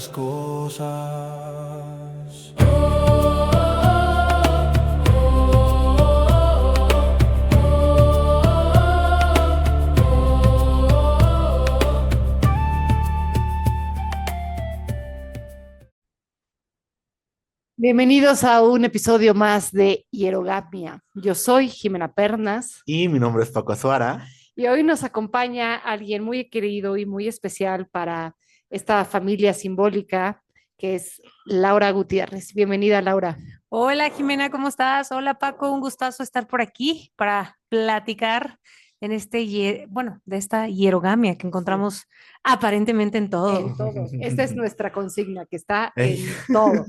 las cosas. Bienvenidos a un episodio más de Hierogamia. Yo soy Jimena Pernas Y mi nombre es Paco Azuara. y hoy nos acompaña alguien muy querido y muy especial para esta familia simbólica que es Laura Gutiérrez. Bienvenida, Laura. Hola Jimena, ¿cómo estás? Hola Paco, un gustazo estar por aquí para platicar en de esta hierogamia que Sí, encontramos aparentemente en en todo. todo. Esta es nuestra consigna, que está Ey. en todo.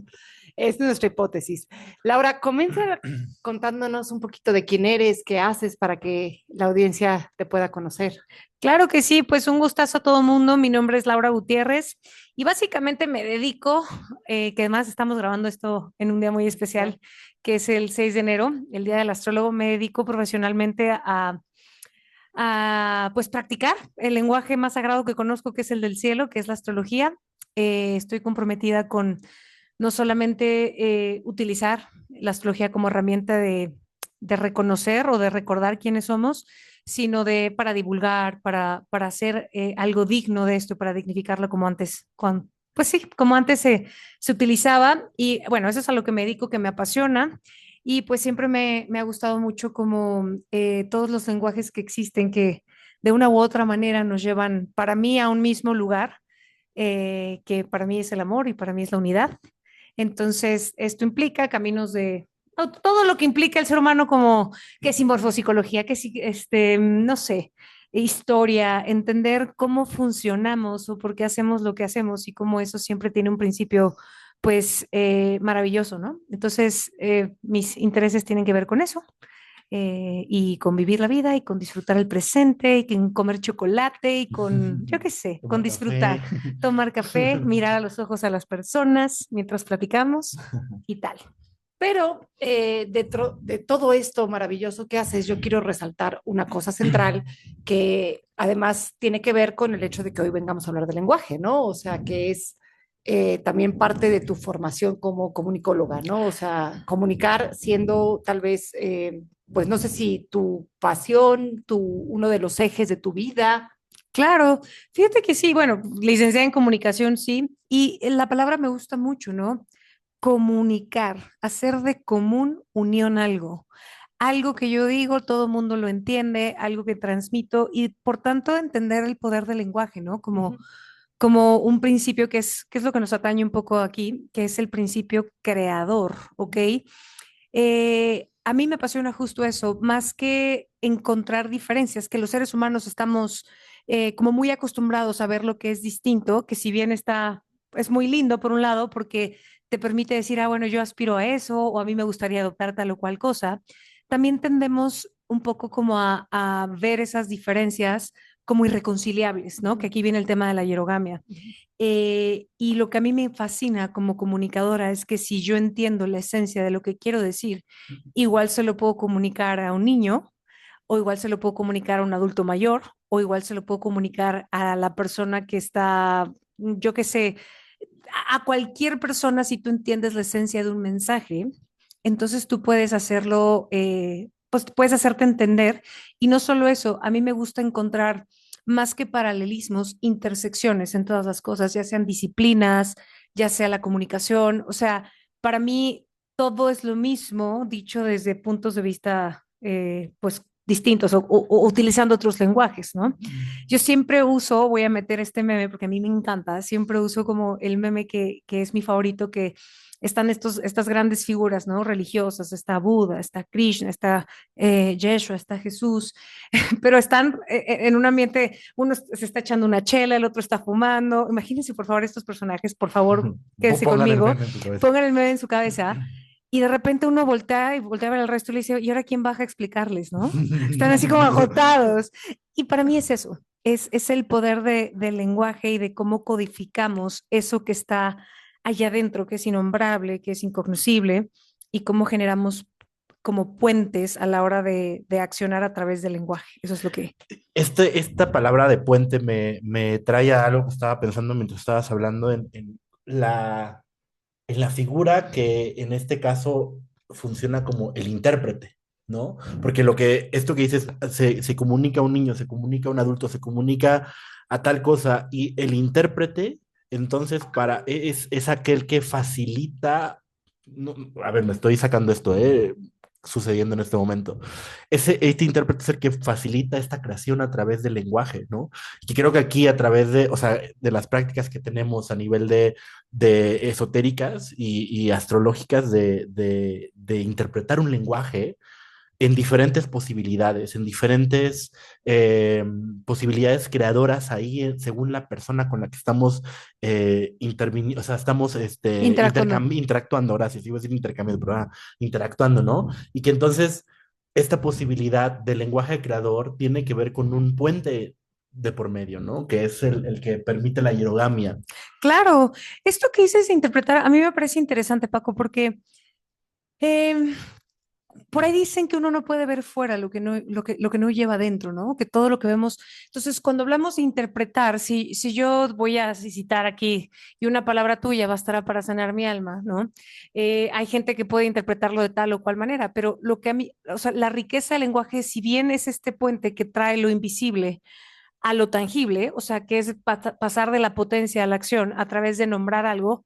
Es nuestra hipótesis. Laura, comienza contándonos un poquito de quién eres, qué haces para que la audiencia te pueda conocer. Claro que sí, pues un gustazo a todo mundo. Mi nombre es Laura Gutiérrez y básicamente me dedico, que además estamos grabando esto en un día muy especial, que es el 6 de enero, el Día del Astrólogo. Me dedico profesionalmente a pues practicar el lenguaje más sagrado que conozco, que es el del cielo, que es la astrología. Estoy comprometida con no solamente utilizar la astrología como herramienta de reconocer o de recordar quiénes somos, sino para divulgar, para hacer algo digno de esto, para dignificarlo como antes, pues sí, como antes se utilizaba. Y bueno, eso es a lo que me dedico, que me apasiona. Y pues siempre me ha gustado mucho como todos los lenguajes que existen, que de una u otra manera nos llevan para mí a un mismo lugar, que para mí es el amor y para mí es la unidad. Entonces, esto implica caminos todo lo que implica el ser humano, como que es morfopsicología, que sí, no sé, historia, entender cómo funcionamos o por qué hacemos lo que hacemos y cómo eso siempre tiene un principio, pues, maravilloso, ¿no? Entonces, mis intereses tienen que ver con eso. Y con vivir la vida y con disfrutar el presente y con comer chocolate y con, yo qué sé, con Tomar café. disfrutar, tomar café, mirar a los ojos a las personas mientras platicamos y tal. Pero de todo esto maravilloso que haces, yo quiero resaltar una cosa central que además tiene que ver con el hecho de que hoy vengamos a hablar de lenguaje, ¿no? O sea, que es también parte de tu formación como comunicóloga, ¿no? O sea, comunicar siendo tal vez, pues no sé si tu pasión, uno de los ejes de tu vida. Claro, fíjate que sí, bueno, licenciada en comunicación, sí, y la palabra me gusta mucho, ¿no? Comunicar, hacer de común unión algo que yo digo, todo el mundo lo entiende, algo que transmito y por tanto entender el poder del lenguaje, ¿no? Ujú. Como un principio que es lo que nos atañe un poco aquí, que es el principio creador, ¿ok? A mí me apasiona justo eso, más que encontrar diferencias, que los seres humanos estamos como muy acostumbrados a ver lo que es distinto, que si bien es muy lindo por un lado, porque te permite decir, ah, bueno, yo aspiro a eso, o a mí me gustaría adoptar tal o cual cosa, también tendemos un poco como a ver esas diferencias como irreconciliables, ¿no? Que aquí viene el tema de la hierogamia. Y lo que a mí me fascina como comunicadora es que si yo entiendo la esencia de lo que quiero decir, igual se lo puedo comunicar a un niño, o igual se lo puedo comunicar a un adulto mayor, o igual se lo puedo comunicar a la persona que está, yo qué sé, a cualquier persona. Si tú entiendes la esencia de un mensaje, entonces tú puedes hacerlo, pues puedes hacerte entender. Y no solo eso, a mí me gusta encontrar más que paralelismos, intersecciones en todas las cosas, ya sean disciplinas, ya sea la comunicación. O sea, para mí todo es lo mismo, dicho desde puntos de vista, pues distintos o utilizando otros lenguajes, ¿no? Yo siempre uso, voy a meter este meme porque a mí me encanta, siempre uso como el meme que es mi favorito, que están estas grandes figuras, ¿no? Religiosas, está Buda, está Krishna, está Yeshua, está Jesús, pero están en un ambiente, uno se está echando una chela, el otro está fumando. Imagínense, por favor, estos personajes, por favor, quédense Pongan el conmigo, meme en tu cabeza. pongan el meme en su cabeza. Y de repente uno voltea y voltea a ver al resto y le dice, ¿y ahora quién baja a explicarles, no? Están así como agotados. Y para mí es eso, es el poder del lenguaje y de cómo codificamos eso que está allá adentro, que es innombrable, que es incognoscible, y cómo generamos como puentes a la hora de accionar a través del lenguaje. Eso es lo que... Esta palabra de puente me trae a algo que estaba pensando mientras estabas hablando en en la figura que en este caso funciona como el intérprete, ¿no? Porque esto que dices, se comunica a un niño, se comunica a un adulto, se comunica a tal cosa, y el intérprete, entonces, es aquel que facilita, no, a ver, me estoy sacando esto, sucediendo en este momento. Este intérprete es el que facilita esta creación a través del lenguaje, ¿no? Y creo que aquí a través de, o sea, de las prácticas que tenemos a nivel de esotéricas y astrológicas de interpretar un lenguaje en diferentes posibilidades, en diferentes posibilidades creadoras ahí, según la persona con la que estamos interviniendo, o sea, estamos Interactuando. interactuando, gracias, iba a decir intercambio, pero interactuando, ¿no? Y que entonces esta posibilidad del lenguaje creador tiene que ver con un puente de por medio, ¿no? Que es el que permite la hierogamia. Claro, esto que dices de interpretar, a mí me parece interesante, Paco, porque em, por ahí dicen que uno no puede ver fuera lo que no lleva adentro, ¿no? Que todo lo que vemos. Entonces, cuando hablamos de interpretar, si yo voy a citar aquí y una palabra tuya bastará para sanar mi alma, ¿no? Hay gente que puede interpretarlo de tal o cual manera, pero lo que a mí, o sea, la riqueza del lenguaje, si bien es este puente que trae lo invisible a lo tangible, o sea, que es pasar de la potencia a la acción a través de nombrar algo,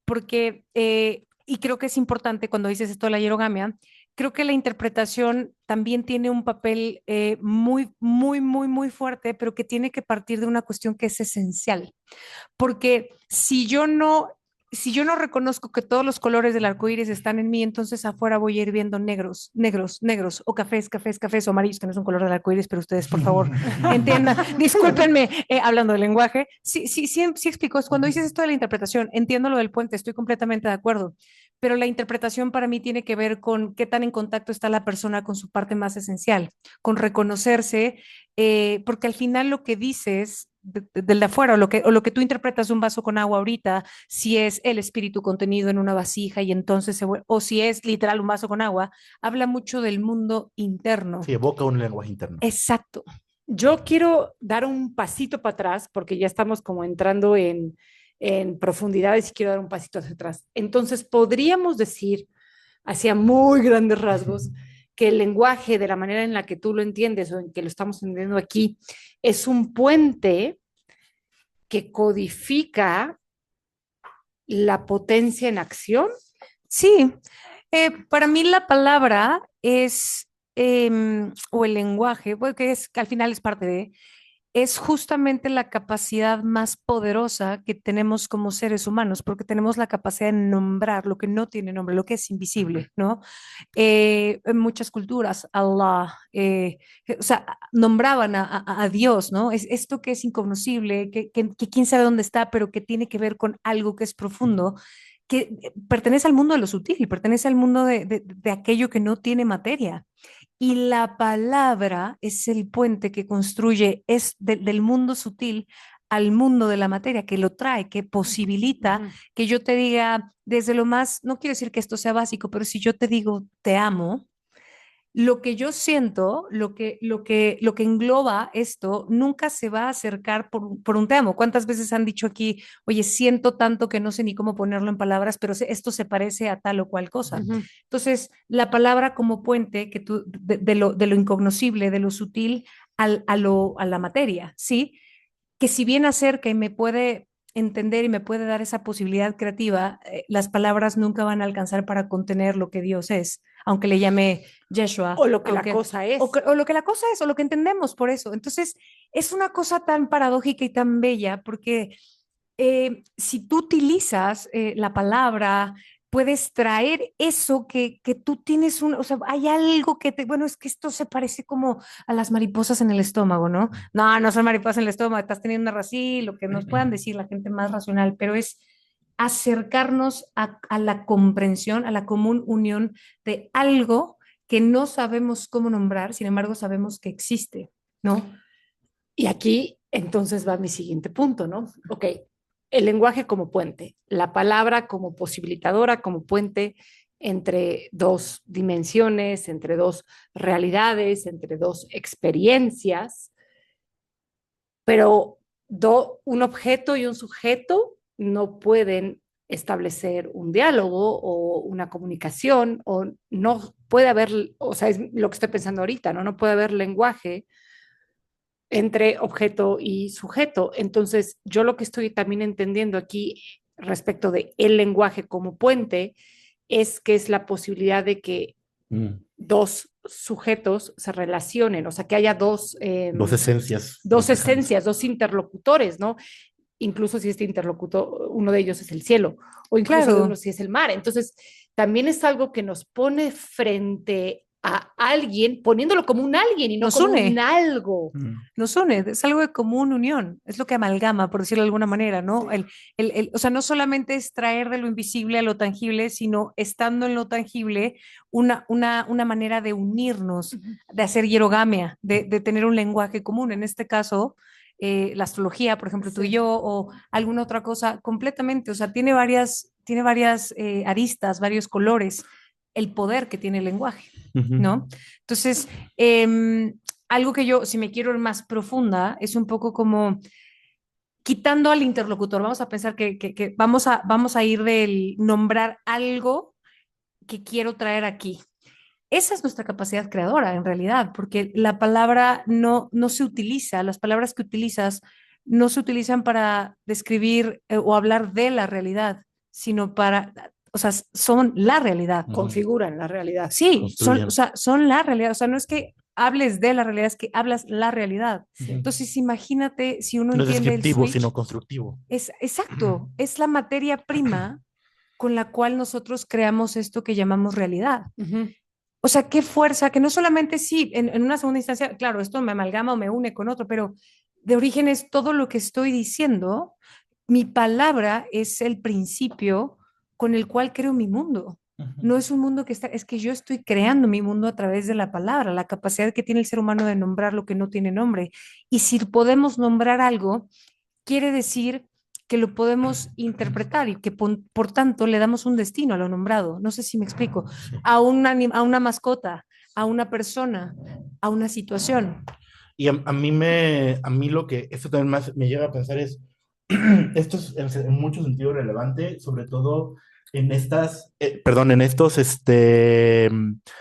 porque, y creo que es importante cuando dices esto de la hierogamia, creo que la interpretación también tiene un papel muy, muy, muy, muy fuerte, pero que tiene que partir de una cuestión que es esencial. Porque si yo no reconozco que todos los colores del arco iris están en mí, entonces afuera voy a ir viendo negros, negros, negros, o cafés, cafés, cafés, o amarillos, que no es un color del arco iris, pero ustedes, por favor, entiendan. Discúlpenme, hablando del lenguaje. Sí, sí, sí, sí explico. Cuando dices esto de la interpretación, entiendo lo del puente, estoy completamente de acuerdo. Pero la interpretación para mí tiene que ver con qué tan en contacto está la persona con su parte más esencial, con reconocerse, porque al final lo que dices del de afuera, o lo que tú interpretas de un vaso con agua ahorita, si es el espíritu contenido en una vasija y entonces o si es literal un vaso con agua, habla mucho del mundo interno. Sí, evoca un lenguaje interno. Exacto. Yo quiero dar un pasito para atrás porque ya estamos como entrando en profundidades y quiero dar un pasito hacia atrás. Entonces, podríamos decir, hacia muy grandes rasgos, que el lenguaje, de la manera en la que tú lo entiendes o en que lo estamos entendiendo aquí, es un puente que codifica la potencia en acción. Sí, para mí la palabra es, o el lenguaje, bueno, que al final es parte es justamente la capacidad más poderosa que tenemos como seres humanos, porque tenemos la capacidad de nombrar lo que no tiene nombre, lo que es invisible, ¿no? En muchas culturas, Allah, o sea, nombraban a Dios, ¿no? Es esto que es incognoscible, que quién sabe dónde está, pero que tiene que ver con algo que es profundo, que pertenece al mundo de lo sutil, pertenece al mundo de aquello que no tiene materia. Y la palabra es el puente que construye del mundo sutil al mundo de la materia, que lo trae, que posibilita que yo te diga desde lo más, no quiero decir que esto sea básico, pero si yo te digo te amo, lo que yo siento, lo que engloba esto, nunca se va a acercar por un te amo. ¿Cuántas veces han dicho aquí, oye, siento tanto que no sé ni cómo ponerlo en palabras, pero esto se parece a tal o cual cosa? Entonces, la palabra como puente que tú, de lo incognoscible, de lo sutil a la materia, ¿sí? Que si bien acerca y me puede entender y me puede dar esa posibilidad creativa, las palabras nunca van a alcanzar para contener lo que Dios es, aunque le llame Yeshua, O lo que la aunque, cosa es. o lo que la cosa es, o lo que entendemos por eso. Entonces, es una cosa tan paradójica y tan bella, porque si tú utilizas la palabra, puedes traer eso que tú tienes o sea, hay algo bueno, es que esto se parece como a las mariposas en el estómago, ¿no? No, no son mariposas en el estómago, estás teniendo una rací, lo que nos puedan decir la gente más racional, pero es acercarnos a la comprensión, a la común unión de algo que no sabemos cómo nombrar, sin embargo sabemos que existe, ¿no? Y aquí entonces va mi siguiente punto, ¿no? Ok, el lenguaje como puente, la palabra como posibilitadora, como puente entre dos dimensiones, entre dos realidades, entre dos experiencias, pero un objeto y un sujeto no pueden establecer un diálogo o una comunicación, o no puede haber, o sea, es lo que estoy pensando ahorita, ¿no? No puede haber lenguaje entre objeto y sujeto. Entonces, yo lo que estoy también entendiendo aquí respecto de el lenguaje como puente es que es la posibilidad de que dos sujetos se relacionen, o sea, que haya Dos esencias dos lejanas. esencias, dos interlocutores, ¿no? Incluso si este interlocutor, uno de ellos es el cielo, o incluso de uno Claro, si es el mar. Entonces, también es algo que nos pone frente a alguien, poniéndolo como un alguien y no nos como un une. algo. Nos une, es algo de común unión, es lo que amalgama, por decirlo de alguna manera, ¿no? Sí. O sea, no solamente es traer de lo invisible a lo tangible, sino estando en lo tangible, una manera de unirnos, Ujú. de hacer hierogamia, de tener un lenguaje común. En este caso, la astrología, por ejemplo, tú y Sí. yo, o alguna otra cosa, completamente, o sea, tiene varias aristas, varios colores, el poder que tiene el lenguaje, Ujú. ¿no? Entonces, eh, algo que yo, si me quiero ir más profunda, es un poco como quitando al interlocutor. Vamos a pensar que vamos a ir del nombrar algo que quiero traer aquí. Esa es nuestra capacidad creadora, en realidad, porque la palabra no se utiliza, las palabras que utilizas no se utilizan para describir o hablar de la realidad, sino para, o sea, son la realidad. Configuran la realidad. Sí, o Construyen. sea, son la realidad. O sea, no es que hables de la realidad, es que hablas la realidad. Sí. Entonces, imagínate si uno No es entiende el descriptivo, sino switch, constructivo. es exacto, es la materia prima con la cual nosotros creamos esto que llamamos realidad. Ujú. O sea, qué fuerza, que no solamente sí, en una segunda instancia, claro, esto me amalgama o me une con otro, pero de origen es todo lo que estoy diciendo. Mi palabra es el principio con el cual creo mi mundo. Ujú. No es un mundo que está, es que yo estoy creando mi mundo a través de la palabra, la capacidad que tiene el ser humano de nombrar lo que no tiene nombre. Y si podemos nombrar algo, quiere decir que lo podemos interpretar y que por tanto le damos un destino a lo nombrado. No sé si me explico. Sí. A una mascota, a una persona, a una situación. Y a mí lo que esto también más me lleva a pensar es, esto es en mucho sentido relevante, sobre todo en perdón, en estos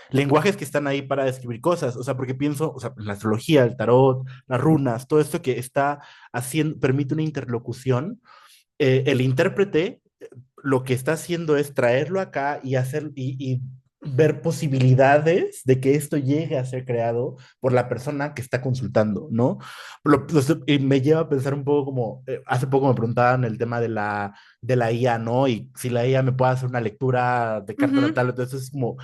lenguajes que están ahí para describir cosas. O sea, porque pienso, o sea, en la astrología, el tarot, las runas, todo esto que está haciendo, permite una interlocución. El intérprete lo que está haciendo es traerlo acá y hacer y ver posibilidades de que esto llegue a ser creado por la persona que está consultando, ¿no? Y me lleva a pensar un poco como, hace poco me preguntaban el tema de la IA, ¿no? Y si la IA me puede hacer una lectura de carta Ujú. natal, entonces es como,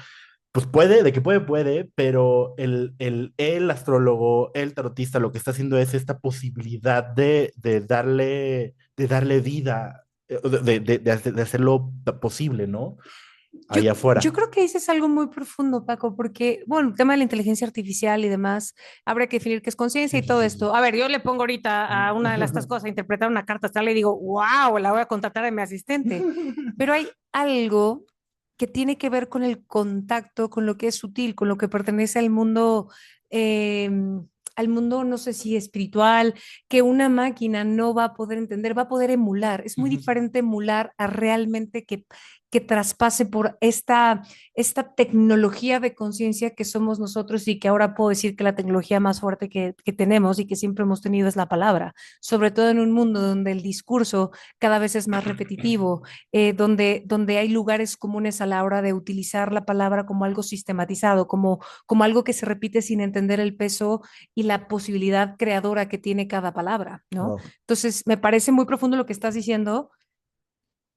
pues puede, de que puede, pero el astrólogo, el tarotista, lo que está haciendo es esta posibilidad de darle vida, de hacerlo posible, ¿no? Yo, Allá yo afuera. creo que dices algo muy profundo, Paco, porque, bueno, el tema de la inteligencia artificial y demás, habrá que definir qué es conciencia Sí, y sí, todo sí, esto. sí. A ver, yo le pongo ahorita a una de estas cosas a interpretar una carta astral y digo, wow, la voy a contratar a mi asistente. Pero hay algo que tiene que ver con el contacto, con lo que es sutil, con lo que pertenece eh, al mundo, no sé si espiritual, que una máquina no va a poder entender, va a poder emular. Es muy Ujú. diferente emular a realmente que traspase por esta tecnología de conciencia que somos nosotros y que ahora puedo decir que la tecnología más fuerte que tenemos y que siempre hemos tenido es la palabra, sobre todo en un mundo donde el discurso cada vez es más repetitivo, donde hay lugares comunes a la hora de utilizar la palabra como algo sistematizado, como algo que se repite sin entender el peso y la posibilidad creadora que tiene cada palabra, ¿no? Wow. Entonces, me parece muy profundo lo que estás diciendo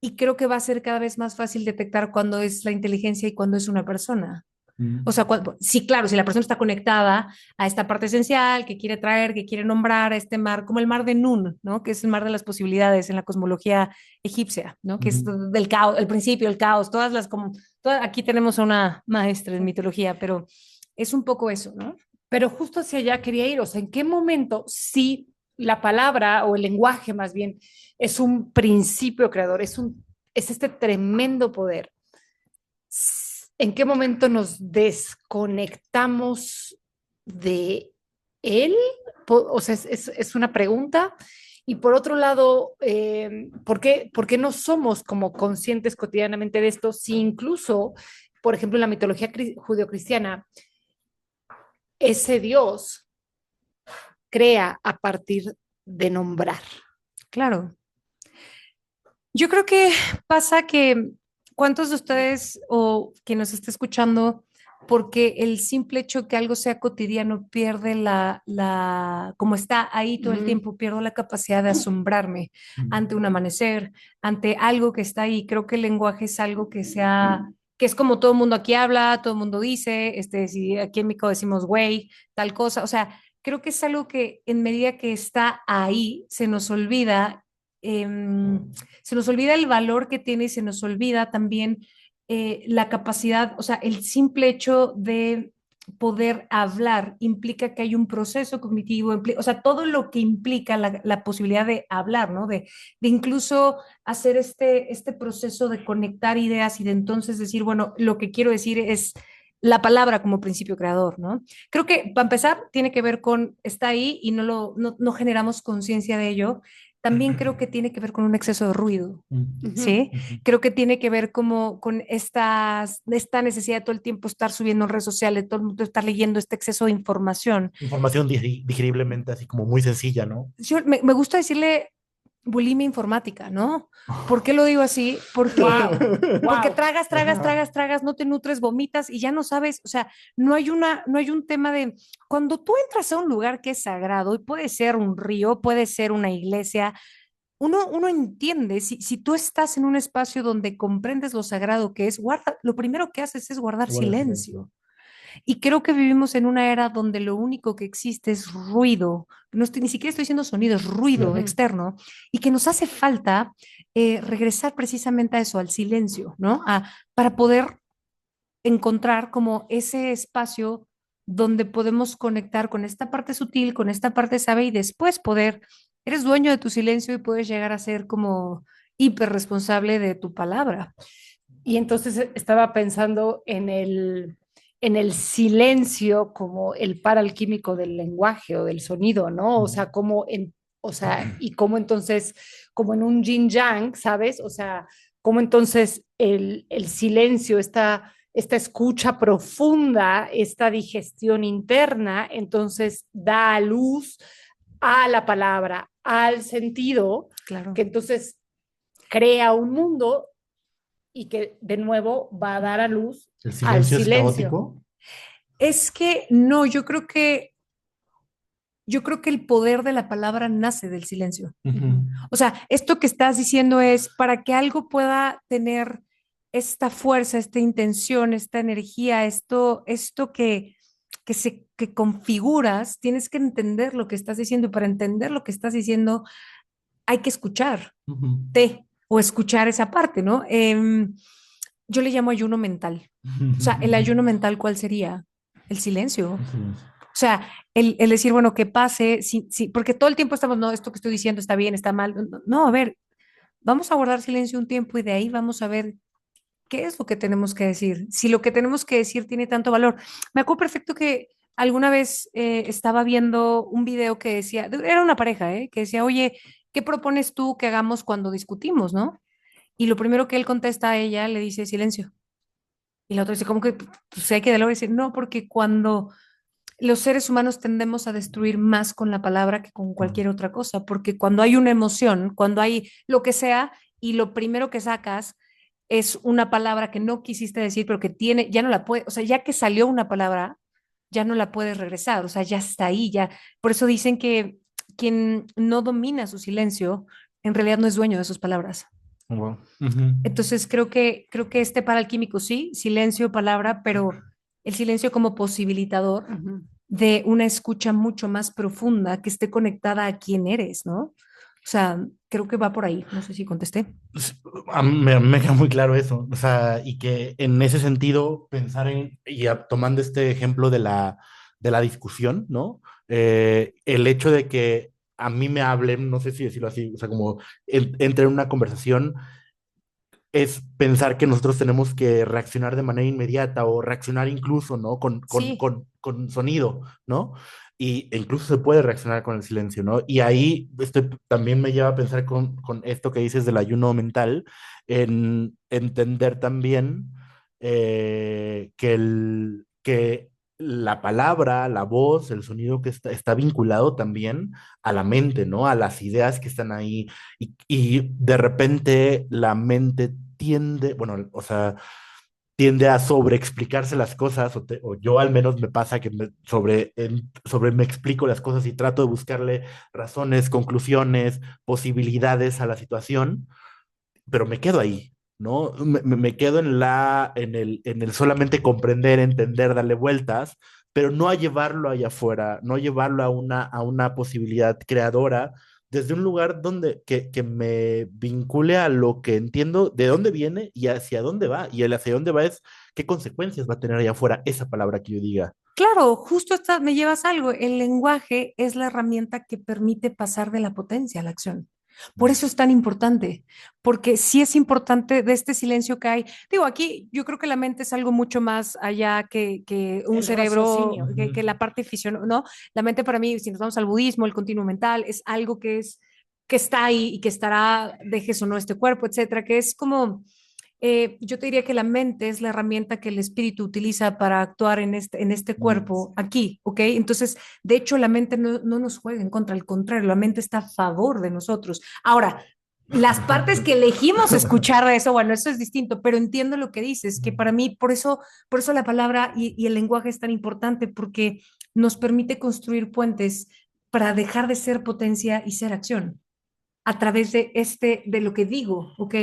y creo que va a ser cada vez más fácil detectar cuándo es la inteligencia y cuándo es una persona. O Mm. sea, sí, claro, si la persona está conectada a esta parte esencial que quiere traer, que quiere nombrar a este mar, como el mar de Nun, ¿no? Que es el mar de las posibilidades en la cosmología egipcia, ¿no? Que es Ujú. del caos, el principio, el caos, todas las como, aquí tenemos a una maestra en Sí. mitología, pero es un poco eso, ¿no? Pero justo hacia allá quería ir, o sea, ¿en qué momento si la palabra o el lenguaje más bien es un principio creador, es este tremendo poder? ¿En qué momento nos desconectamos de él? O sea, es una pregunta. Y por otro lado, por qué no somos como conscientes cotidianamente de esto? Si incluso, por ejemplo, en la mitología judeocristiana, ese Dios crea a partir de nombrar. Claro. Yo creo que pasa que cuántos de ustedes o quien nos esté escuchando, porque el simple hecho que algo sea cotidiano pierde como está ahí todo el tiempo, pierdo la capacidad de asombrarme ante un amanecer, ante algo que está ahí. Creo que el lenguaje es algo que es como todo el mundo aquí habla, todo el mundo dice, si aquí en México decimos güey, tal cosa, o sea, creo que es algo que en medida que está ahí, se nos olvida el valor que tiene y se nos olvida también la capacidad, o sea, el simple hecho de poder hablar implica que hay un proceso cognitivo, o sea, todo lo que implica la posibilidad de hablar, ¿no? De incluso hacer este proceso de conectar ideas y de entonces decir, bueno, lo que quiero decir es la palabra como principio creador, ¿no? Creo que para empezar tiene que ver con, está ahí y no generamos conciencia de ello. También creo que tiene que ver con un exceso de ruido, ¿sí? Creo que tiene que ver como con esta necesidad de todo el tiempo estar subiendo en redes sociales, todo el mundo estar leyendo este exceso de información. Información digeriblemente así como muy sencilla, ¿no? Me gusta decirle bulimia informática, ¿no? ¿Por qué lo digo así? Porque, porque tragas, tragas, tragas, tragas, no te nutres, vomitas y ya no sabes, o sea, no hay un tema de, cuando tú entras a un lugar que es sagrado y puede ser un río, puede ser una iglesia, uno entiende, si tú estás en un espacio donde comprendes lo sagrado que es, lo primero que haces es guardar Guarda silencio. Y creo que vivimos en una era donde lo único que existe es ruido. Ni siquiera estoy diciendo sonido, es ruido externo. Y que nos hace falta regresar precisamente a eso, al silencio, ¿no? Para poder encontrar como ese espacio donde podemos conectar con esta parte sutil, con esta parte sabe y después eres dueño de tu silencio y puedes llegar a ser como hiper responsable de tu palabra. Y entonces estaba pensando en el silencio como el par alquímico del lenguaje o del sonido, ¿no? O sea, o sea, y cómo entonces, como en un yin yang, ¿sabes? O sea, cómo entonces el silencio, esta escucha profunda, esta digestión interna, entonces da a luz a la palabra, al sentido, Claro. que entonces crea un mundo y que de nuevo va a dar a luz ¿El al silencio es silencio. caótico? Es que no, yo creo que el poder de la palabra nace del silencio. O sea, esto que estás diciendo es para que algo pueda tener esta fuerza, esta intención, esta energía, esto que configuras, tienes que entender lo que estás diciendo y para entender lo que estás diciendo hay que escucharte o escuchar esa parte, ¿no? Yo le llamo ayuno mental. O sea, el ayuno mental, ¿cuál sería? El silencio. O sea, el decir, bueno, que pase, porque todo el tiempo estamos, no, esto que estoy diciendo está bien, está mal. No, no, a ver, vamos a guardar silencio un tiempo y de ahí vamos a ver qué es lo que tenemos que decir. Si lo que tenemos que decir tiene tanto valor. Me acuerdo perfecto que alguna vez estaba viendo un video que decía, era una pareja, que decía, oye, ¿qué propones tú que hagamos cuando discutimos, no? Y lo primero que él contesta a ella le dice silencio. Y la otra dice, ¿cómo que pues, hay que dialogar? Y dice, no, porque cuando los seres humanos tendemos a destruir más con la palabra que con cualquier otra cosa, porque cuando hay una emoción, cuando hay lo que sea, y lo primero que sacas es una palabra que no quisiste decir, pero que tiene, ya no la puede, o sea, ya que salió una palabra, ya no la puedes regresar, o sea, ya está ahí, ya. Por eso dicen que quien no domina su silencio, en realidad no es dueño de sus palabras. Wow. Entonces creo que este para el químico sí, silencio, palabra, pero el silencio como posibilitador de una escucha mucho más profunda que esté conectada a quién eres, ¿no? O sea, creo que va por ahí. No sé si contesté. Me queda muy claro eso. O sea, y que en ese sentido, pensar tomando este ejemplo de la discusión, ¿no? El hecho de que a mí me hablen, no sé si decirlo así, o sea, como entre en una conversación es pensar que nosotros tenemos que reaccionar de manera inmediata o reaccionar incluso, ¿no? Sí, Con sonido, ¿no? E incluso se puede reaccionar con el silencio, ¿no? Y ahí también me lleva a pensar con esto que dices del ayuno mental, en entender también que la palabra, la voz, el sonido que está vinculado también a la mente, ¿no? A las ideas que están ahí y de repente la mente tiende, bueno, o sea, tiende a sobreexplicarse las cosas, o yo al menos me pasa que sobre me explico las cosas y trato de buscarle razones, conclusiones, posibilidades a la situación, pero me quedo ahí, ¿no? Me quedo en el solamente comprender, entender, darle vueltas, pero no a llevarlo allá afuera, no llevarlo a una posibilidad creadora desde un lugar que me vincule a lo que entiendo, de dónde viene y hacia dónde va. Y el hacia dónde va es qué consecuencias va a tener allá afuera esa palabra que yo diga. claro, justo me llevas algo. El lenguaje es la herramienta que permite pasar de la potencia a la acción. Por eso es tan importante, porque sí es importante de este silencio que hay. Digo, aquí yo creo que la mente es algo mucho más allá que un El cerebro, raciocinio. que la parte fisiológica, ¿no? La mente para mí, si nos vamos al budismo, el continuo mental, es algo que está ahí y que estará, dejes o no este cuerpo, etcétera, que es como yo te diría que la mente es la herramienta que el espíritu utiliza para actuar en este cuerpo aquí, ¿ok? Entonces, de hecho, la mente no nos juega en contra, al contrario, la mente está a favor de nosotros. Ahora, las partes que elegimos escuchar de eso, bueno, eso es distinto, pero entiendo lo que dices, que para mí, por eso la palabra y el lenguaje es tan importante, porque nos permite construir puentes para dejar de ser potencia y ser acción a través de lo que digo, ¿ok?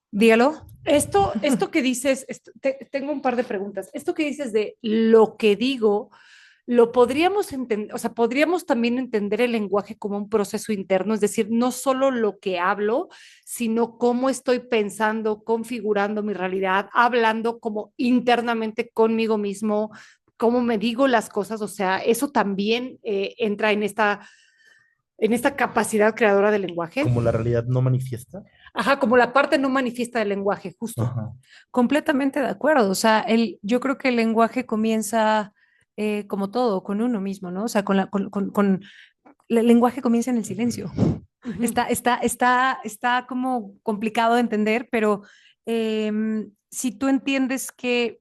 Dígalo. Esto que dices, tengo un par de preguntas. Esto que dices de lo que digo, lo podríamos entender, o sea, podríamos también entender el lenguaje como un proceso interno, es decir, no solo lo que hablo, sino cómo estoy pensando, configurando mi realidad, hablando como internamente conmigo mismo, cómo me digo las cosas, o sea, eso también entra en esta capacidad creadora del lenguaje. Como la realidad no manifiesta. Ajá, como la parte no manifiesta del lenguaje, justo. Ajá. Completamente de acuerdo. O sea, yo creo que el lenguaje comienza como todo, con uno mismo, ¿no? O sea, el lenguaje comienza en el silencio. Ujú. Está como complicado de entender, pero si tú entiendes que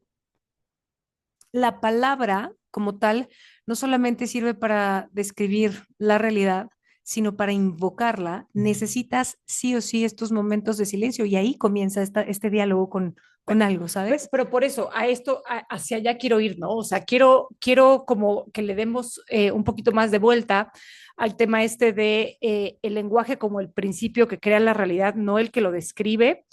la palabra como tal no solamente sirve para describir la realidad, sino para invocarla, necesitas sí o sí estos momentos de silencio y ahí comienza este diálogo con algo, ¿sabes? Pero por eso, hacia allá quiero ir, ¿no? O sea, quiero como que le demos un poquito más de vuelta al tema este de el lenguaje como el principio que crea la realidad, no el que lo describe.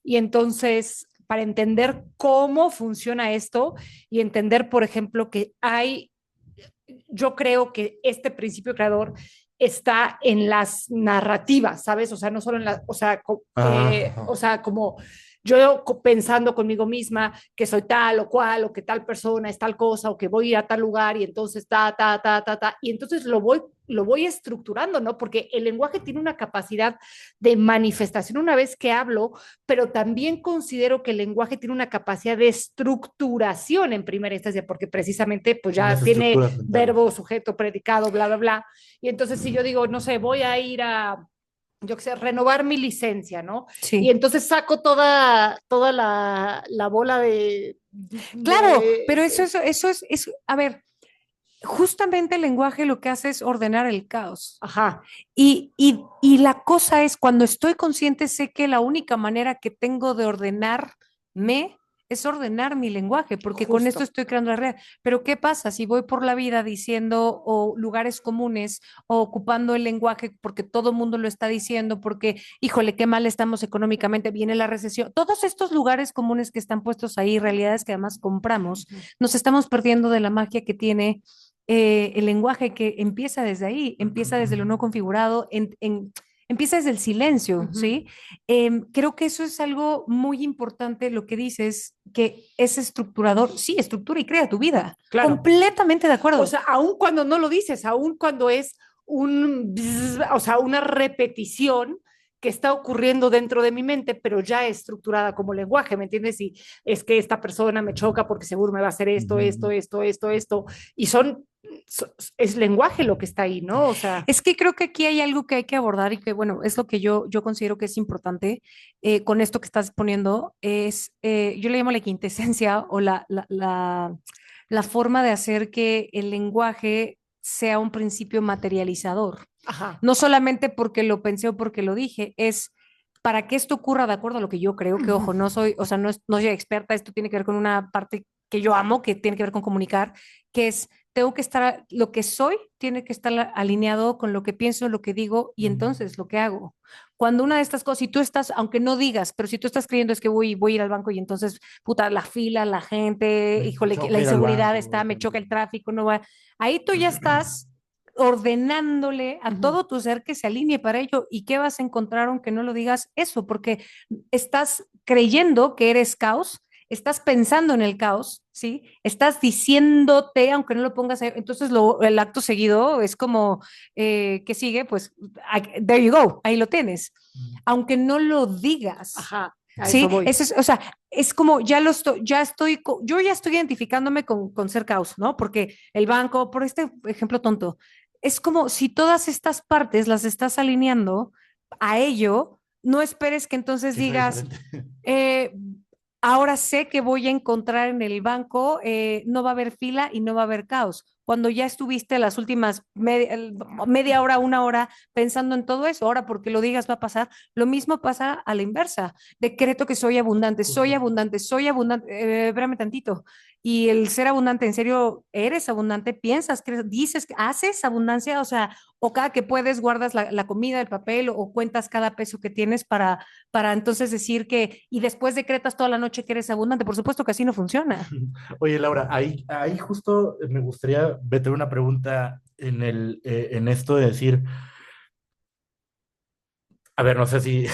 Y entonces, para entender cómo funciona esto y entender, por ejemplo, yo creo que este principio creador está en las narrativas, ¿sabes? O sea, no solo en la, Ajá. o sea, como yo pensando conmigo misma que soy tal o cual, o que tal persona es tal cosa, o que voy a ir a tal lugar y entonces y entonces lo voy estructurando, ¿no? Porque el lenguaje tiene una capacidad de manifestación una vez que hablo, pero también considero que el lenguaje tiene una capacidad de estructuración en primera instancia, porque precisamente pues ya Unas tiene estructuras mentales. verbo, sujeto, predicado, bla, bla, bla. Y entonces si yo digo, no sé, voy a ir a yo qué sé, renovar mi licencia, ¿no? Y Sí. entonces saco toda la bola Claro, pero de, a ver, justamente el lenguaje lo que hace es ordenar el caos. ajá, Y la cosa es, cuando estoy consciente, sé que la única manera que tengo de ordenarme es ordenar mi lenguaje, porque con esto justo. estoy creando la red. Pero ¿qué pasa si voy por la vida diciendo o lugares comunes o ocupando el lenguaje porque todo el mundo lo está diciendo, porque, híjole, qué mal estamos económicamente, viene la recesión? Todos estos lugares comunes que están puestos ahí, realidades que además compramos, nos estamos perdiendo de la magia que tiene el lenguaje, que empieza desde ahí, empieza desde lo no configurado, empieza desde el silencio, Ujú. ¿sí? Creo que eso es algo muy importante, lo que dices, que es estructurador, sí, estructura y crea tu vida. Claro. Completamente de O acuerdo. sea, aun cuando no lo dices, aun cuando es o sea, una repetición que está ocurriendo dentro de mi mente, pero ya estructurada como lenguaje, ¿me entiendes? Y es que esta persona me choca porque seguro me va a hacer esto, esto, esto, esto, esto, y es lenguaje lo que está ahí, ¿no? O sea, Es que creo que aquí hay algo que hay que abordar y que, bueno, es lo que yo considero que es importante con esto que estás poniendo, yo le llamo la quintesencia o la forma de hacer que el lenguaje sea un principio materializador. ajá. No solamente porque lo pensé o porque lo dije, es para que esto ocurra de acuerdo a lo que yo creo, que ojo, no soy, o sea, no soy experta, esto tiene que ver con una parte que yo amo, que tiene que ver con comunicar, que es, tengo que estar, lo que soy tiene que estar alineado con lo que pienso, lo que digo y entonces lo que hago. Cuando una de estas cosas, si tú estás, aunque no digas, pero si tú estás creyendo es que voy a ir al banco y entonces, puta, la fila, la gente, Me híjole, que la choca ir al inseguridad banco. está, me choca el tráfico, no va. Ahí tú ya estás ordenándole a todo tu ser que se alinee para ello. ¿Y qué vas a encontrar aunque no lo digas eso? Porque estás creyendo que eres caos, estás pensando en el caos, ¿sí? Estás diciéndote, aunque no lo pongas ahí, entonces el acto seguido es como, ¿qué sigue? Pues, there you go, ahí lo tienes. Aunque no lo digas, Ajá, a ¿sí? eso voy. Eso es, o sea, es como yo ya estoy identificándome con ser caos, ¿no? Porque el banco, por este ejemplo tonto, es como si todas estas partes las estás alineando a ello, no esperes que entonces Que sea digas, diferente. eh, ahora sé que voy a encontrar en el banco, no va a haber fila y no va a haber caos. Cuando ya estuviste las últimas media hora, una hora pensando en todo eso, ahora porque lo digas va a pasar, lo mismo pasa a la inversa. Decreto que soy abundante, soy Justo. abundante, soy abundante, espérame tantito. Y el ser abundante, en serio, eres abundante, piensas, dices, haces abundancia, o sea, o cada que puedes guardas la comida, el papel o cuentas cada peso que tienes para entonces decir que, y después decretas toda la noche que eres abundante. Por supuesto que así no funciona. Oye, Laura, ahí justo me gustaría meter una pregunta en esto de decir, a ver, no sé si,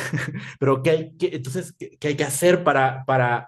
pero entonces, ¿qué hay que hacer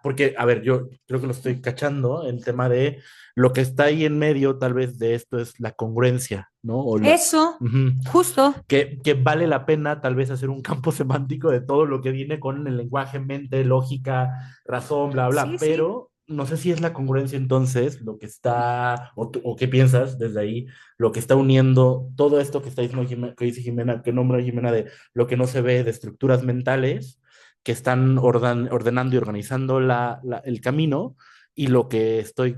porque, a ver, yo creo que lo estoy cachando, el tema de lo que está ahí en medio, tal vez de esto es la congruencia, ¿no? Eso, Ujú. justo. Que vale la pena tal vez hacer un campo semántico de todo lo que viene con el lenguaje, mente, lógica, razón, bla, bla, Sí, sí. pero no sé si es la congruencia entonces lo que está, o qué piensas desde ahí, lo que está uniendo todo esto que está diciendo que dice Jimena, que nombra Jimena de lo que no se ve de estructuras mentales que están ordenando y organizando el camino y lo que estoy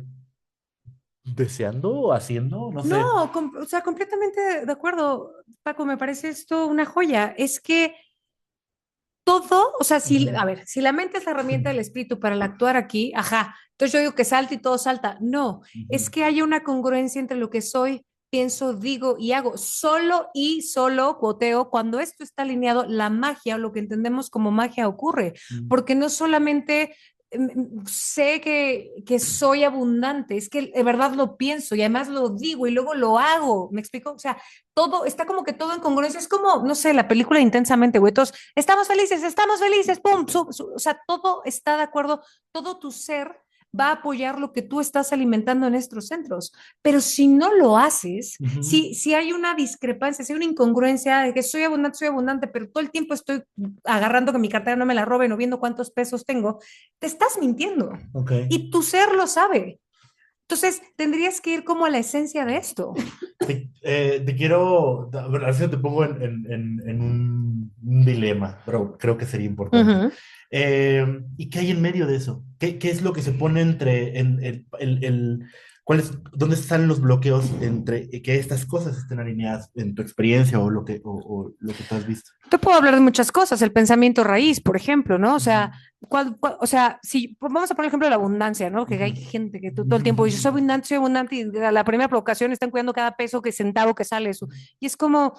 deseando o haciendo, no No, sé. o sea, completamente de acuerdo, Paco, me parece esto una joya. Es que todo, o sea, si, Ujú. a ver, si la mente es la herramienta del espíritu para el actuar aquí, ajá, entonces yo digo que salta y todo salta. No, Ujú. es que haya una congruencia entre lo que soy, pienso, digo y hago. Solo y solo, cuoteo, cuando esto está alineado, la magia o lo que entendemos como magia ocurre, porque no solamente sé que soy abundante, es que de verdad lo pienso y además lo digo y luego lo hago, ¿me explico? O sea, todo, está como que todo en congruencia, es como, no sé, la película Intensamente, güey, todos, estamos felices, pum, o sea, todo está de acuerdo, todo tu ser va a apoyar lo que tú estás alimentando en estos centros. Pero si no lo haces, Ujú. si hay una discrepancia, si hay una incongruencia de que soy abundante, pero todo el tiempo estoy agarrando que mi cartera no me la roben o viendo cuántos pesos tengo, te estás mintiendo. Ok. Y tu ser lo sabe. Entonces, tendrías que ir como a la esencia de esto. Te quiero, a ver, a ver si te pongo en un dilema, pero creo que sería importante. Ujú. ¿Y qué hay en medio de eso? ¿Qué es lo que se pone entre, dónde están los bloqueos entre que estas cosas estén alineadas en tu experiencia o lo que tú has visto? Te puedo hablar de muchas cosas, el pensamiento raíz, por ejemplo, ¿no? O Ujú, sea, o sea, si pues vamos a poner el ejemplo de la abundancia, ¿no? Que ujú, hay gente que todo el tiempo dice, soy abundante, y a la primera provocación están cuidando cada peso, que centavo que sale eso. Y es como,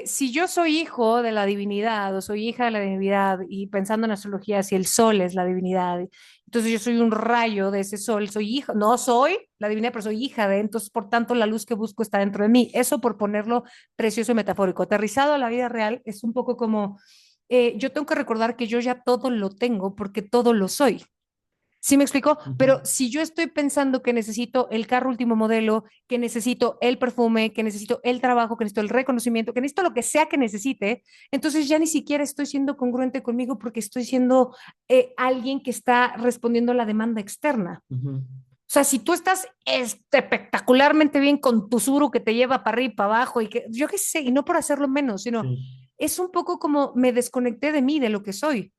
si yo soy hijo de la divinidad o soy hija de la divinidad y pensando en astrología, si el sol es la divinidad, entonces yo soy un rayo de ese sol, soy hijo, no soy la divinidad, pero soy hija de, entonces por tanto la luz que busco está dentro de mí. Eso por ponerlo precioso y metafórico. Aterrizado a la vida real es un poco como, yo tengo que recordar que yo ya todo lo tengo porque todo lo soy. ¿Sí me explico? Ujú. Pero si yo estoy pensando que necesito el carro último modelo, que necesito el perfume, que necesito el trabajo, que necesito el reconocimiento, que necesito lo que sea que necesite, entonces ya ni siquiera estoy siendo congruente conmigo porque estoy siendo alguien que está respondiendo a la demanda externa. Ujú. O sea, si tú estás espectacularmente bien con tu suru que te lleva para arriba y para abajo y que yo qué sé, y no por hacerlo menos, sino Sí. es un poco como me desconecté de mí, de lo que soy,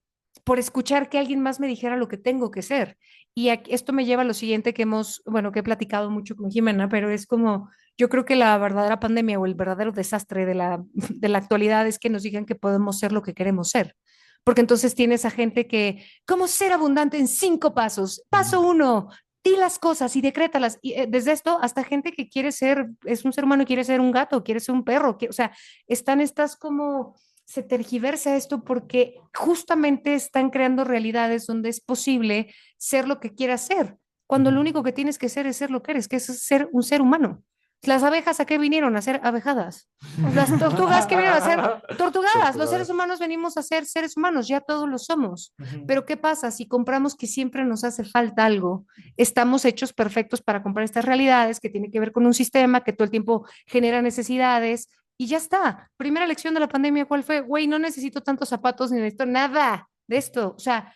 por escuchar que alguien más me dijera lo que tengo que ser. Y esto me lleva a lo siguiente que hemos, bueno, que he platicado mucho con Jimena, pero es como, yo creo que la verdadera pandemia o el verdadero desastre de de la actualidad es que nos digan que podemos ser lo que queremos ser. Porque entonces tienes a gente que, ¿cómo ser abundante en 5 pasos? Paso 1, di las cosas y decrétalas. Y desde esto hasta gente que quiere ser, es un ser humano, quiere ser un gato, quiere ser un perro, o sea, están estas como, se tergiversa esto porque justamente están creando realidades donde es posible ser lo que quieras ser, cuando lo Ujú. único que tienes que ser es ser lo que eres, que es ser un ser humano. ¿Las abejas a qué vinieron? A ser abejadas. Las tortugas que vinieron a ser tortugadas. Los seres Tortugadas. humanos venimos a ser seres humanos, ya todos lo somos. Ujú. Pero ¿qué pasa si compramos que siempre nos hace falta algo? Estamos hechos perfectos para comprar estas realidades que tiene que ver con un sistema que todo el tiempo genera necesidades y ya está. Primera lección de la pandemia, ¿cuál fue? Güey, no necesito tantos zapatos ni necesito nada de esto. O sea,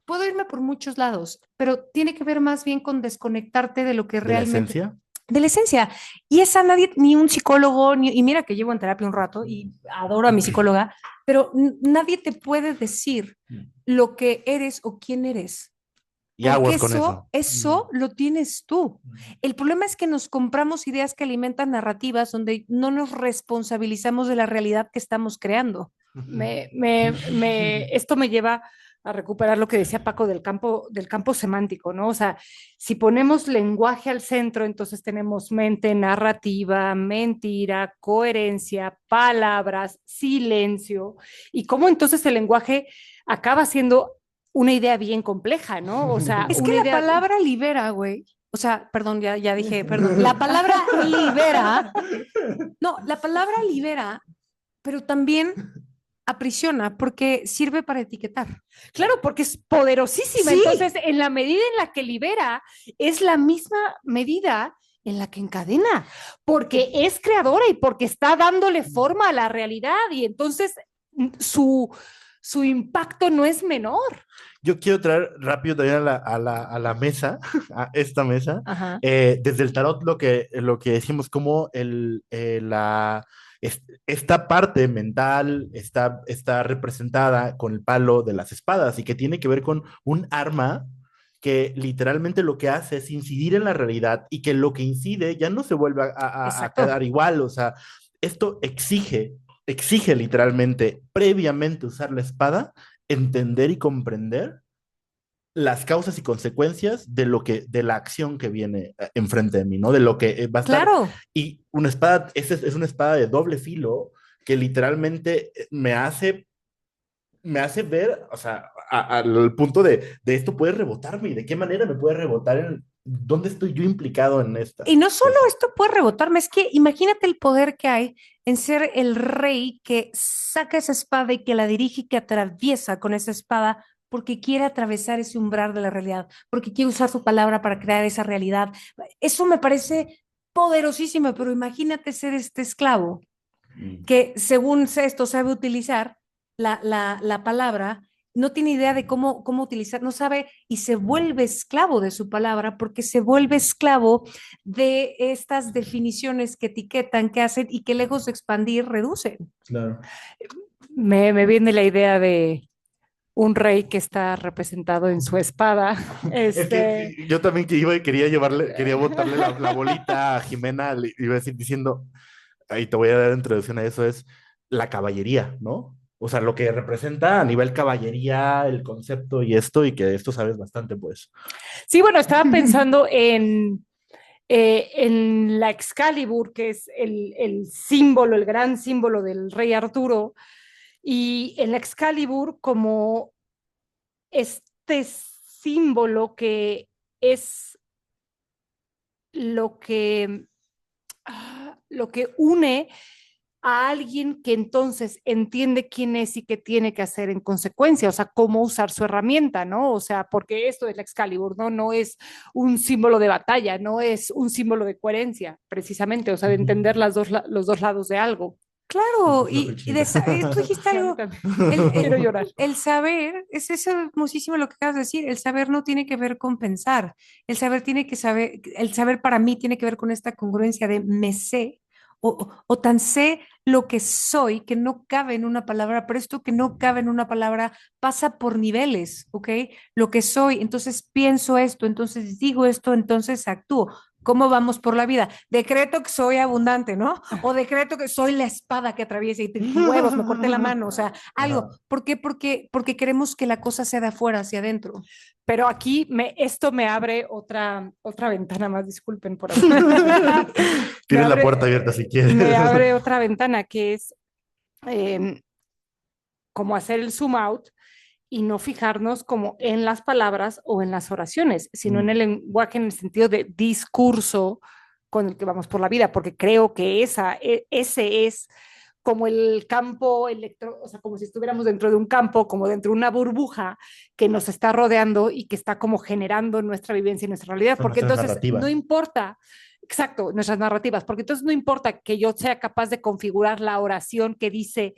puedo irme por muchos lados, pero tiene que ver más bien con desconectarte de lo que ¿De la realmente, esencia? de la esencia. Y esa nadie, ni un psicólogo, y mira que llevo en terapia un rato y adoro a mi psicóloga, pero nadie te puede decir lo que eres o quién eres. Y Porque aguas con eso. eso lo tienes tú. El problema es que nos compramos ideas que alimentan narrativas donde no nos responsabilizamos de la realidad que estamos creando. Esto me lleva a recuperar lo que decía Paco del campo semántico, ¿no? O sea, si ponemos lenguaje al centro, entonces tenemos mente, narrativa, mentira, coherencia, palabras, silencio, y cómo entonces el lenguaje acaba siendo una idea bien compleja, ¿no? O sea, Es que una la idea... palabra libera, güey. O sea, perdón, ya dije, perdón. La palabra libera, no, la palabra libera, pero también aprisiona porque sirve para etiquetar. Claro, porque es poderosísima. Sí, Entonces, en la medida en la que libera, es la misma medida en la que encadena, porque es creadora y porque está dándole forma a la realidad y entonces su, su impacto no es menor. Yo quiero traer rápido también a la mesa, a esta mesa, ajá, desde el tarot lo que decimos como esta parte mental está representada con el palo de las espadas y que tiene que ver con un arma que literalmente lo que hace es incidir en la realidad y que lo que incide ya no se vuelve a exacto. quedar igual, o sea, esto exige literalmente previamente usar la espada, entender y comprender las causas y consecuencias de de la acción que viene enfrente de mí, ¿no? De lo que va a estar. Claro. Y una espada, es una espada de doble filo que literalmente me hace ver, o sea, al punto de esto puede rebotarme y de qué manera me puede rebotar, dónde estoy yo implicado en esta Y no solo cosa. esto puede rebotarme, es que imagínate el poder que hay en ser el rey que saca esa espada y que la dirige y que atraviesa con esa espada porque quiere atravesar ese umbral de la realidad, porque quiere usar su palabra para crear esa realidad. Eso me parece poderosísimo, pero imagínate ser este esclavo Mm. que según esto sabe utilizar la palabra, no tiene idea de cómo utilizar, no sabe y se vuelve esclavo de su palabra porque se vuelve esclavo de estas definiciones que etiquetan, que hacen y que lejos de expandir, reducen. Claro. Me viene la idea de un rey que está representado en su espada. Es que yo también que iba y quería botarle la bolita a Jimena, le iba a decir diciendo, ahí te voy a dar introducción a eso, es la caballería, ¿no? O sea, lo que representa a nivel caballería, el concepto y esto, y que de esto sabes bastante, pues. Sí, bueno, estaba pensando en la Excalibur, que es el símbolo, el gran símbolo del rey Arturo, y en la Excalibur como este símbolo que es lo que, lo que une a alguien que entonces entiende quién es y qué tiene que hacer en consecuencia, o sea, cómo usar su herramienta, ¿no? O sea, porque esto del Excalibur, ¿no? No es un símbolo de batalla, no es un símbolo de coherencia, precisamente, o sea, de entender los dos lados de algo. Claro, La tú dijiste Sí, a mí algo, también. el, Quiero el, llorar. el saber, es hermosísimo lo que acabas de decir, el saber no tiene que ver con pensar, el saber para mí tiene que ver con esta congruencia de me sé, o tan sé lo que soy que no cabe en una palabra, pero esto que no cabe en una palabra pasa por niveles, ¿ok? Lo que soy, entonces pienso esto, entonces digo esto, entonces actúo. ¿Cómo vamos por la vida? Decreto que soy abundante, ¿no? O decreto que soy la espada que atraviesa y huevos, me corté la mano, o sea, algo. Ajá. ¿Por qué? Porque queremos que la cosa sea de afuera hacia adentro. Pero aquí esto me abre otra ventana más, disculpen por me Tienes la abre, puerta abierta si me quieres. abre otra ventana que es eh, como hacer el zoom out y no fijarnos como en las palabras o en las oraciones, sino en el lenguaje en el sentido de discurso con el que vamos por la vida, porque creo que ese es como el campo o sea, como si estuviéramos dentro de un campo, como dentro de una burbuja que nos está rodeando y que está como generando nuestra vivencia y nuestra realidad, Son porque nuestras entonces no narrativas. importa, exacto, nuestras narrativas, porque entonces no importa que yo sea capaz de configurar la oración que dice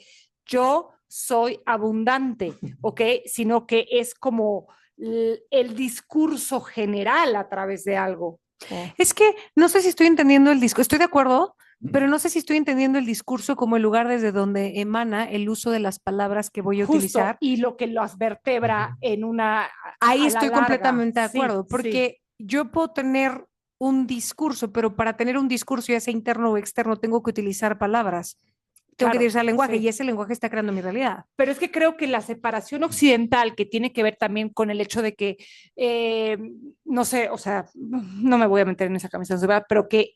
yo soy abundante, ¿ok? Sino que es como el discurso general a través de algo. Oh. Es que no sé si estoy entendiendo el discurso, estoy de acuerdo, pero no sé si estoy entendiendo el discurso como el lugar desde donde emana el uso de las palabras que voy a Justo, utilizar. y lo que los vertebra en Ahí a la estoy larga. completamente de Sí, acuerdo, sí, porque yo puedo tener un discurso, pero para tener un discurso, ya sea interno o externo, tengo que utilizar palabras, tengo que claro, utilizar lenguaje y sí. ese lenguaje está creando mi realidad. Pero es que creo que la separación occidental, que tiene que ver también con el hecho de que, no sé, o sea, no me voy a meter en esa camisa, ¿verdad? Pero que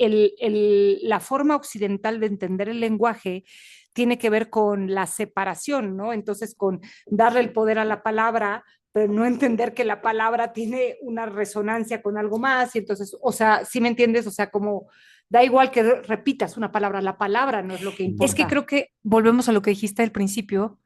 la forma occidental de entender el lenguaje tiene que ver con la separación, ¿no? Entonces, con darle el poder a la palabra, pero no entender que la palabra tiene una resonancia con algo más, y entonces, o sea, ¿sí me entiendes? O sea, como da igual que repitas una palabra, la palabra no es lo que Es que importa. creo que volvemos a lo que dijiste al principio,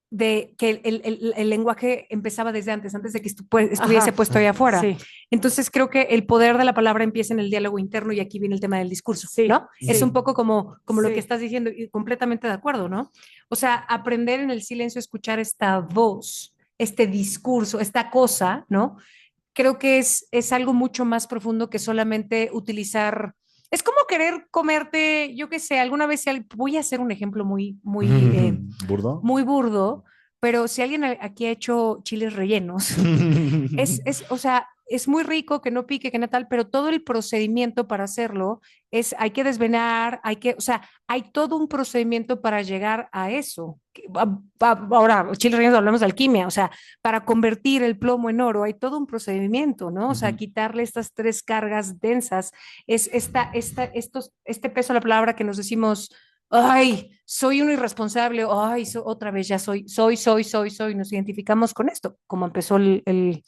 de que el lenguaje empezaba desde antes de que estuviese Ajá, puesto ahí afuera. sí, Entonces creo que el poder de la palabra empieza en el diálogo interno y aquí viene el tema del discurso, sí, ¿no? Es un sí, poco como lo que sí. estás diciendo y completamente de acuerdo, ¿no? O sea, aprender en el silencio a escuchar esta voz, este discurso, esta cosa, ¿no? Creo que es algo mucho más profundo que solamente utilizar. Es como querer comerte, yo qué sé, alguna vez, voy a hacer un ejemplo ¿Burdo? muy burdo, pero si alguien aquí ha hecho chiles rellenos, o sea, es muy rico, que no pique, que no tal, pero todo el procedimiento para hacerlo hay que desvenar, o sea, hay todo un procedimiento para llegar a eso. Ahora, chiles rellenos hablamos de alquimia, o sea, para convertir el plomo en oro hay todo un procedimiento, ¿no? O sea, quitarle estas tres cargas densas, es este peso a la palabra que nos decimos, ay, soy un irresponsable, ay, otra vez ya soy, nos identificamos con esto, como empezó el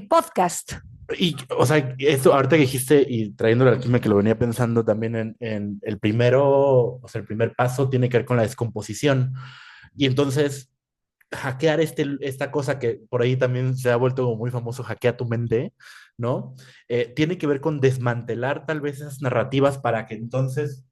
podcast. Y, o sea, esto ahorita que dijiste y trayendo la alquimia que lo venía pensando también en el primero, o sea, el primer paso tiene que ver con la descomposición. Y entonces, hackear esta cosa que por ahí también se ha vuelto como muy famoso, hackea tu mente, ¿no? Tiene que ver con desmantelar tal vez esas narrativas para que entonces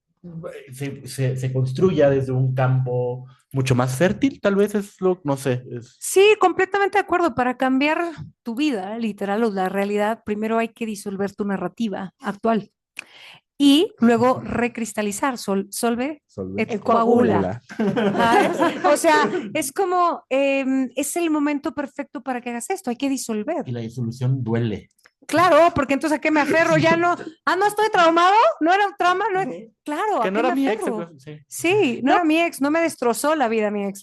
se construya desde un campo mucho más fértil, tal vez es lo, no sé, es... Sí, completamente de acuerdo. Para cambiar tu vida, literal, o la realidad, primero hay que disolver tu narrativa actual y luego recristalizar. Solve, et coagula. Coagula. ¿Sabes? O sea, es como, es el momento perfecto para que hagas esto, hay que disolver. Y la disolución duele. Claro, porque entonces a qué me aferro, ya no, no estoy traumado, no era un trauma, no, claro, Que ¿a no qué me era mi ex, aferro? sí. Sí, no era mi ex, no me destrozó la vida mi ex,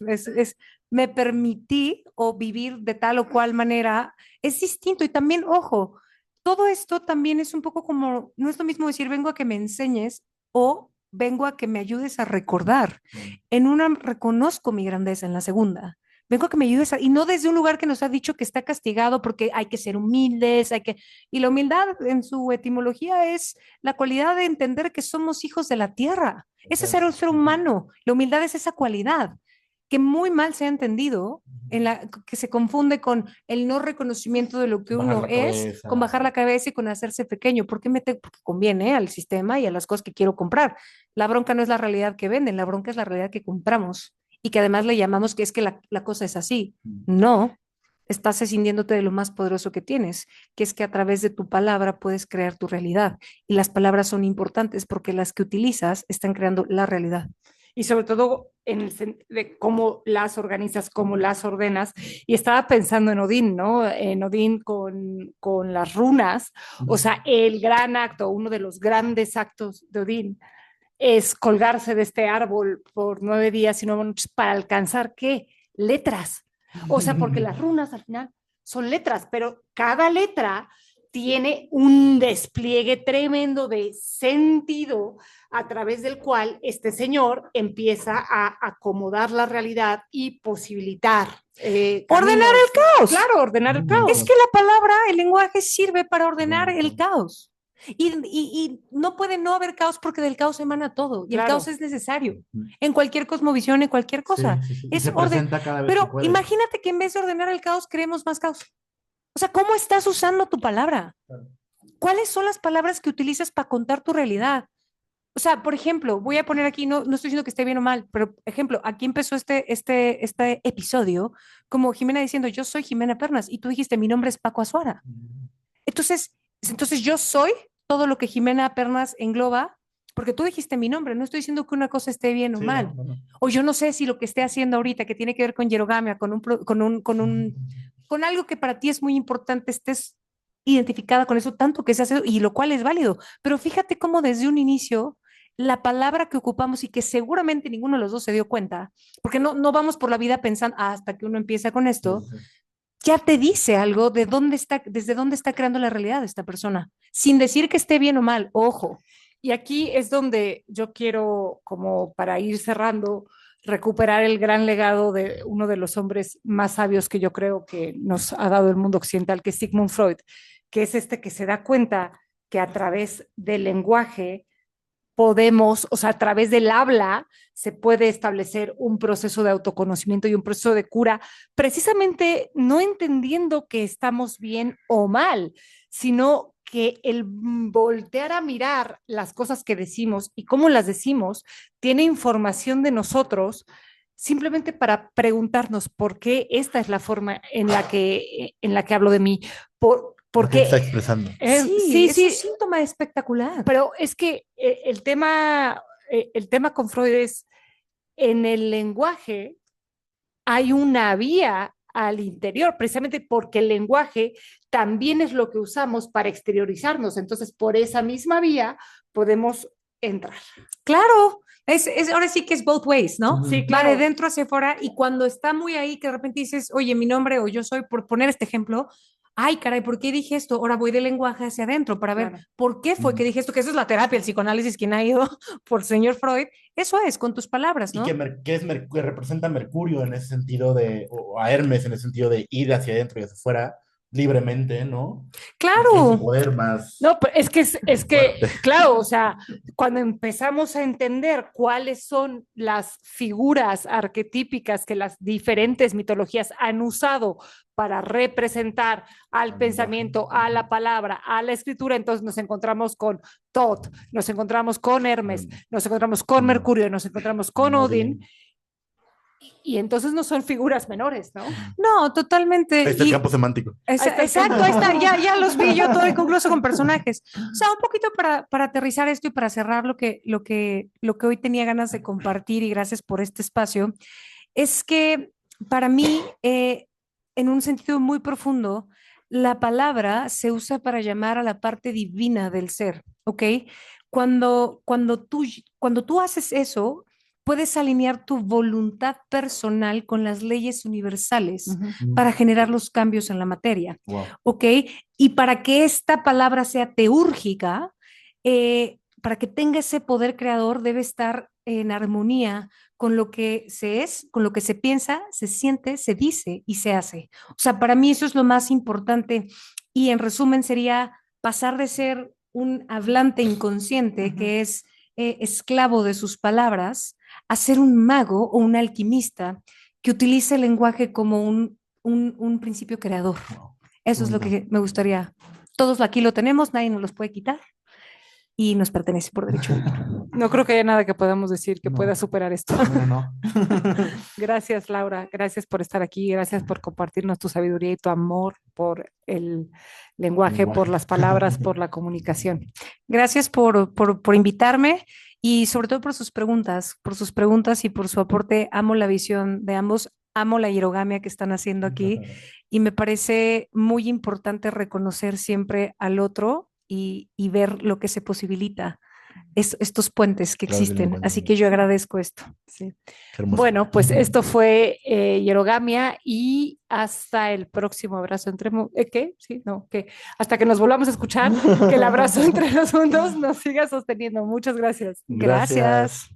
me permití o vivir de tal o cual manera, es distinto y también, ojo, todo esto también es un poco como, no es lo mismo decir vengo a que me enseñes o vengo a que me ayudes a recordar. En una reconozco mi grandeza, en la segunda. vengo a que me ayudes y no desde un lugar que nos ha dicho que está castigado porque hay que ser humildes, y la humildad en su etimología es la cualidad de entender que somos hijos de la tierra. Ese es ser un ser humano. La humildad es esa cualidad que muy mal se ha entendido, que se confunde con el no reconocimiento de lo que Bajar uno la es, cabeza. con bajar la cabeza y con hacerse pequeño. Porque conviene al sistema y a las cosas que quiero comprar. La bronca no es la realidad que venden, la bronca es la realidad que compramos y que además le llamamos que es que la cosa es así. No, estás escindiéndote de lo más poderoso que tienes, que es que a través de tu palabra puedes crear tu realidad. Y las palabras son importantes porque las que utilizas están creando la realidad. Y sobre todo en el de cómo las organizas, cómo las ordenas. Y estaba pensando en Odín, ¿no? En Odín con las runas, o sea, el gran acto, uno de los grandes actos de Odín es colgarse de este árbol por 9 días y 9 noches para alcanzar, ¿qué? Letras. O sea, porque las runas al final son letras, pero cada letra tiene un despliegue tremendo de sentido a través del cual este señor empieza a acomodar la realidad y posibilitar ordenar el caos. Claro, ordenar el caos. Es que la palabra, el lenguaje sirve para ordenar el caos. Y no puede no haber caos porque del caos emana todo. Y el caos es necesario en cualquier cosmovisión, en cualquier cosa. Sí. Es se presenta cada vez Pero que puede. imagínate que en vez de ordenar el caos, creemos más caos. O sea, ¿cómo estás usando tu palabra? ¿Cuáles son las palabras que utilizas para contar tu realidad? O sea, por ejemplo, voy a poner aquí, no estoy diciendo que esté bien o mal, pero ejemplo, aquí empezó este episodio como Jimena diciendo, yo soy Jimena Pernas, y tú dijiste, mi nombre es Paco Azuara. Entonces yo soy todo lo que Jimena Pernas engloba, porque tú dijiste mi nombre, no estoy diciendo que una cosa esté bien o mal. No. O yo no sé si lo que esté haciendo ahorita, que tiene que ver con Yerogamia, con algo que para ti es muy importante, estés identificada con eso, tanto que se hace, y lo cual es válido. Pero fíjate cómo desde un inicio la palabra que ocupamos y que seguramente ninguno de los dos se dio cuenta, porque no vamos por la vida pensando hasta que uno empieza con esto, ya te dice algo de desde dónde está creando la realidad de esta persona, sin decir que esté bien o mal, ojo. Y aquí es donde yo quiero, como para ir cerrando, recuperar el gran legado de uno de los hombres más sabios que yo creo que nos ha dado el mundo occidental, que es Sigmund Freud, que es este que se da cuenta que a través del lenguaje podemos, o sea, a través del habla se puede establecer un proceso de autoconocimiento y un proceso de cura, precisamente no entendiendo que estamos bien o mal, sino que el voltear a mirar las cosas que decimos y cómo las decimos tiene información de nosotros simplemente para preguntarnos por qué esta es la forma en la que hablo de mí, porque está expresando. Sí, es un síntoma espectacular. Pero es que el tema con Freud es en el lenguaje hay una vía al interior, precisamente porque el lenguaje también es lo que usamos para exteriorizarnos. Entonces, por esa misma vía podemos entrar. Claro, ahora sí que es both ways, ¿no? Sí, claro. Va de dentro hacia afuera y cuando está muy ahí que de repente dices, oye, mi nombre o yo soy, por poner este ejemplo, ay, caray, ¿por qué dije esto? Ahora voy del lenguaje hacia adentro para ver por qué fue que dije esto, que eso es la terapia, el psicoanálisis, quien ha ido por señor Freud, eso es, con tus palabras, ¿no? Y que representa a Mercurio en ese sentido o a Hermes en ese sentido de ir hacia adentro y hacia afuera libremente, ¿no? Claro. Poder más. No, pero es que, claro, o sea, cuando empezamos a entender cuáles son las figuras arquetípicas que las diferentes mitologías han usado para representar al pensamiento, a la palabra, a la escritura, entonces nos encontramos con Thoth, nos encontramos con Hermes, nos encontramos con Mercurio, nos encontramos con Odín. Y entonces no son figuras menores, ¿no? No, totalmente. Ahí está el campo semántico. Exacto, ahí está, ya los vi yo todo incluso con personajes. O sea, un poquito para aterrizar esto y para cerrar lo que hoy tenía ganas de compartir y gracias por este espacio, es que para mí, en un sentido muy profundo, la palabra se usa para llamar a la parte divina del ser, ¿ok? Cuando tú haces eso, puedes alinear tu voluntad personal con las leyes universales para generar los cambios en la materia, ¿ok? Y para que esta palabra sea teúrgica, para que tenga ese poder creador, debe estar en armonía con lo que se es, con lo que se piensa, se siente, se dice y se hace. O sea, para mí eso es lo más importante. Y en resumen sería pasar de ser un hablante inconsciente que es esclavo de sus palabras a ser un mago o un alquimista que utiliza el lenguaje como un principio creador. Eso es lo que me gustaría. Todos aquí lo tenemos, nadie nos los puede quitar y nos pertenece por derecho divino. No creo que haya nada que podamos decir que pueda superar esto. No. Gracias, Laura. Gracias por estar aquí. Gracias por compartirnos tu sabiduría y tu amor por el lenguaje, por las palabras, por la comunicación. Gracias por invitarme y sobre todo por sus preguntas y por su aporte. Amo la visión de ambos, amo la hierogamia que están haciendo aquí y me parece muy importante reconocer siempre al otro y ver lo que se posibilita, estos puentes que existen. Así que yo agradezco esto. Sí. Bueno, pues esto fue Hierogamia y hasta el próximo abrazo entre... ¿Qué? Sí, no, que hasta que nos volvamos a escuchar, que el abrazo entre los mundos nos siga sosteniendo. Muchas gracias. Gracias.